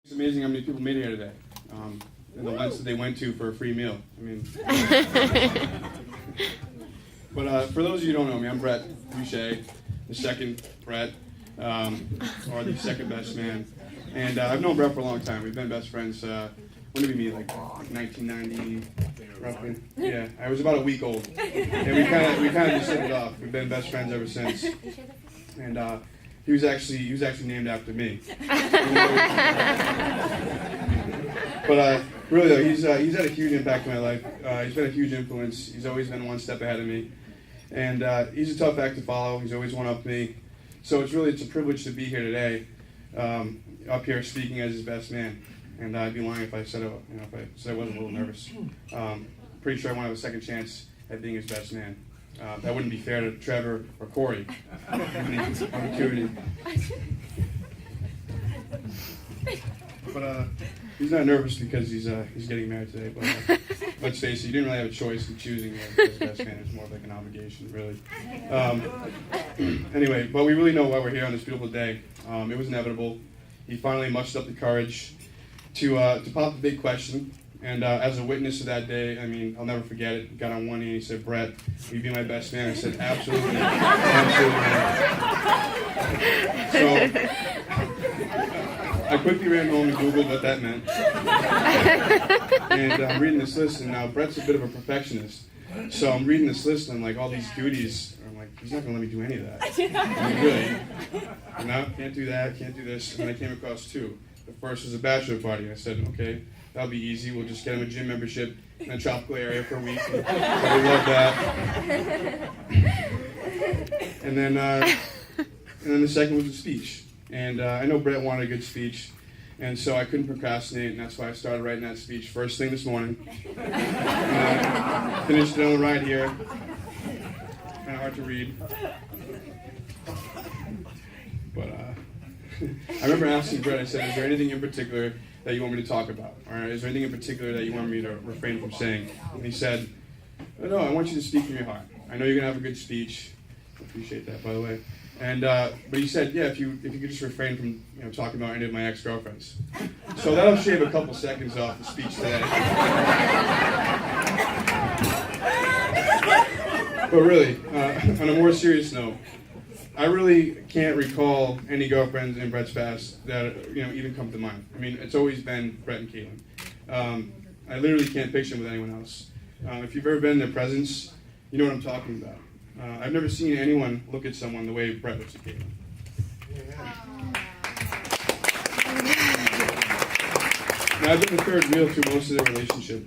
It's amazing how many people made it here today, and the lengths that they went to for a free meal. I mean, but for those of you who don't know me, I'm Brett Boucher, the second Brett, or the second best man. And I've known Brett for a long time. We've been best friends. When did we meet? Like 1990, roughly. Yeah, I was about a week old, and we kind of just hit it off. We've been best friends ever since. And he was actually named after me. But really though, he's had a huge impact in my life. He's been a huge influence. He's always been one step ahead of me, and he's a tough act to follow. He's always one up me. So it's a privilege to be here today, up here speaking as his best man. And I'd be lying if I said I wasn't a little nervous. Pretty sure I want to have a second chance at being his best man. That wouldn't be fair to Trevor or Corey. Opportunity. But he's not nervous because he's getting married today. But let's face it, you didn't really have a choice in choosing his best man. It's more like an obligation, really. Anyway, but we really know why we're here on this beautiful day. It was inevitable. He finally mustered up the courage to pop the big question. And as a witness of that day, I mean, I'll never forget it. He got on one knee and he said, "Brett, will you be my best man?" I said, "Absolutely, absolutely." So I quickly ran home and Googled what that meant. And I'm reading this list, and now Brett's a bit of a perfectionist. So I'm reading this list, and I'm like, all these duties, I'm like, he's not going to let me do any of that. I mean, really. No, can't do that, can't do this. And then I came across two. The first was a bachelor party. I said, okay, that'll be easy. We'll just get him a gym membership in a tropical area for a week. We love that. And then the second was a speech. And I know Brett wanted a good speech, and so I couldn't procrastinate, and that's why I started writing that speech first thing this morning. Finished it on the ride here. Kind of hard to read. But I remember asking Brett, I said, "Is there anything in particular that you want me to talk about? Or is there anything in particular that you want me to refrain from saying?" And he said, "No, I want you to speak from your heart. I know you're going to have a good speech." I appreciate that, by the way. And but he said, "Yeah, if you could just refrain from talking about any of my ex-girlfriends." So that'll shave a couple seconds off the speech today. But really, on a more serious note, I really can't recall any girlfriends in Brett's past that even come to mind. I mean, it's always been Brett and Caitlin. I literally can't picture him with anyone else. If you've ever been in their presence, you know what I'm talking about. I've never seen anyone look at someone the way Brett looks at Caitlin. Now, I've been the third wheel through most of their relationship,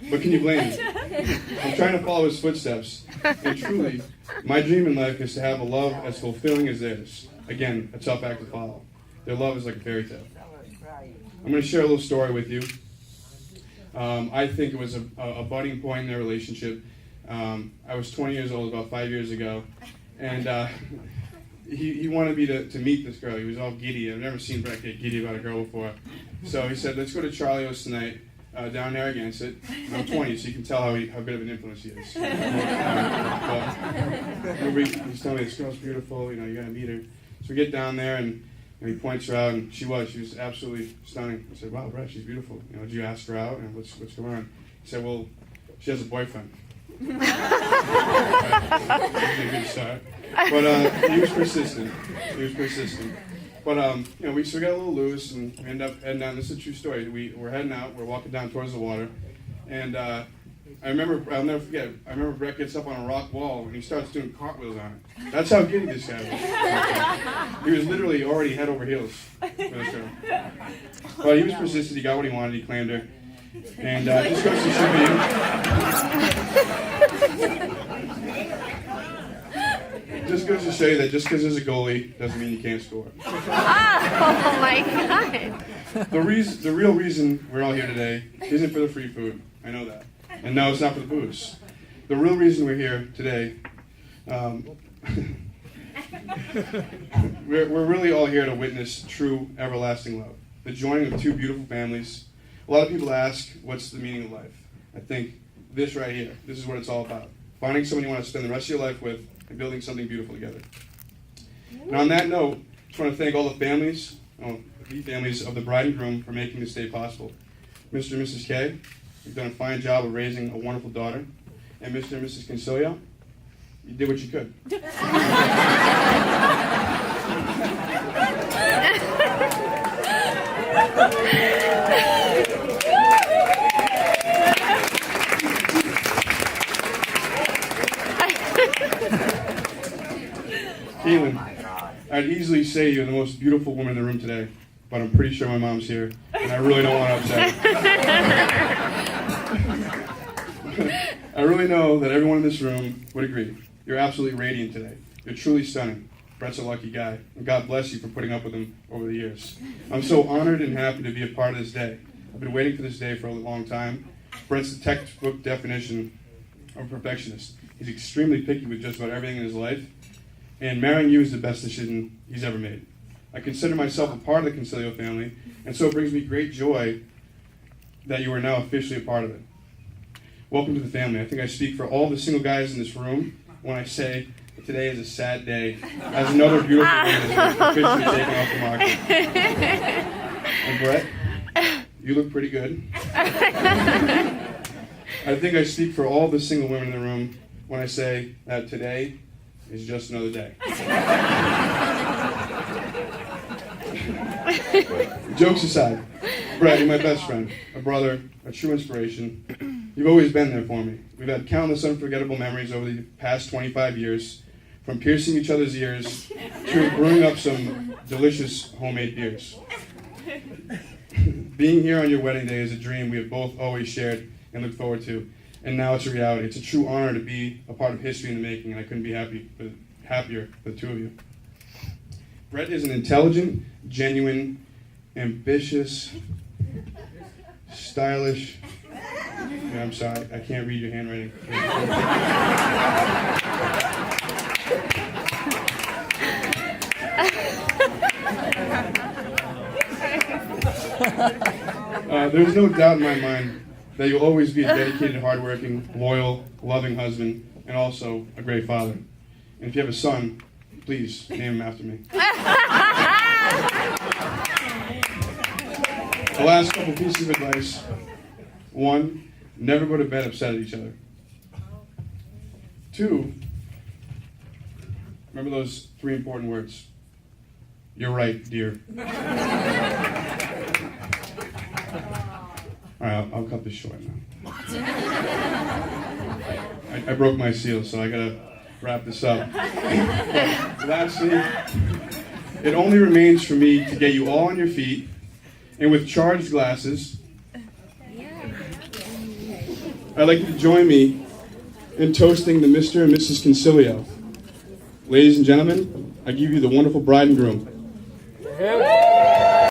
but can you blame me? I'm trying to follow his footsteps, and truly, my dream in life is to have a love as fulfilling as theirs. Again, a tough act to follow. Their love is like a fairy tale. I'm going to share a little story with you. I think it was a budding point in their relationship. I was 20 years old about 5 years ago, and he wanted me to meet this girl. He was all giddy. I've never seen Brett get giddy about a girl before. So he said, "Let's go to Charlie's tonight, down there against it." And I'm 20, so you can tell how good of an influence he is. But he's telling me, "This girl's beautiful, you got to meet her." So we get down there, and he points her out, and she was absolutely stunning. I said, "Wow, Brett, she's beautiful. Did you ask her out, and what's going on?" He said, "Well, she has a boyfriend." A good start. But he was persistent. But we got a little loose, and we ended up heading down. This is a true story. We're heading out. We're walking down towards the water, and I'll never forget. I remember Brett gets up on a rock wall and he starts doing cartwheels on it. That's how giddy this guy was. He was literally already head over heels for this girl. But he was persistent. He got what he wanted. He claimed her. And just goes to show you. Just goes to show you that just because there's a goalie doesn't mean you can't score. Oh my God! The real reason we're all here today isn't for the free food. I know that. And no, it's not for the booze. The real reason we're here today, we're really all here to witness true everlasting love. The joining of two beautiful families. A lot of people ask, what's the meaning of life? I think this right here, this is what it's all about. Finding someone you want to spend the rest of your life with and building something beautiful together. And on that note, I just want to thank all the families, the families of the bride and groom for making this day possible. Mr. and Mrs. K, you've done a fine job of raising a wonderful daughter. And Mr. and Mrs. Consilio, you did what you could. Caitlin, I'd easily say you're the most beautiful woman in the room today, but I'm pretty sure my mom's here, and I really don't want to upset her. I really know that everyone in this room would agree. You're absolutely radiant today. You're truly stunning. Brett's a lucky guy, and God bless you for putting up with him over the years. I'm so honored and happy to be a part of this day. I've been waiting for this day for a long time. Brett's the textbook definition of a perfectionist. He's extremely picky with just about everything in his life, and marrying you is the best decision he's ever made. I consider myself a part of the Consilio family, and so it brings me great joy that you are now officially a part of it. Welcome to the family. I think I speak for all the single guys in this room when I say that today is a sad day, as another beautiful woman is officially taken off the market. And Brett, you look pretty good. I think I speak for all the single women in the room when I say that today is just another day. Jokes aside, Brett, you're my best friend, a brother, a true inspiration. You've always been there for me. We've had countless unforgettable memories over the past 25 years, from piercing each other's ears to brewing up some delicious homemade beers. Being here on your wedding day is a dream we have both always shared and looked forward to. And now it's a reality. It's a true honor to be a part of history in the making, and I couldn't be happier for the two of you. Brett is an intelligent, genuine, ambitious, stylish. Yeah, I'm sorry, I can't read your handwriting. There's no doubt in my mind that you'll always be a dedicated, hardworking, loyal, loving husband, and also a great father. And if you have a son, please name him after me. The last couple pieces of advice. 1, never go to bed upset at each other. 2, remember those 3 important words. You're right, dear. All right, I'll cut this short now. I broke my seal, so I gotta wrap this up. Lastly, it only remains for me to get you all on your feet, and with charged glasses, I'd like you to join me in toasting the Mr. and Mrs. Consilio. Ladies and gentlemen, I give you the wonderful bride and groom.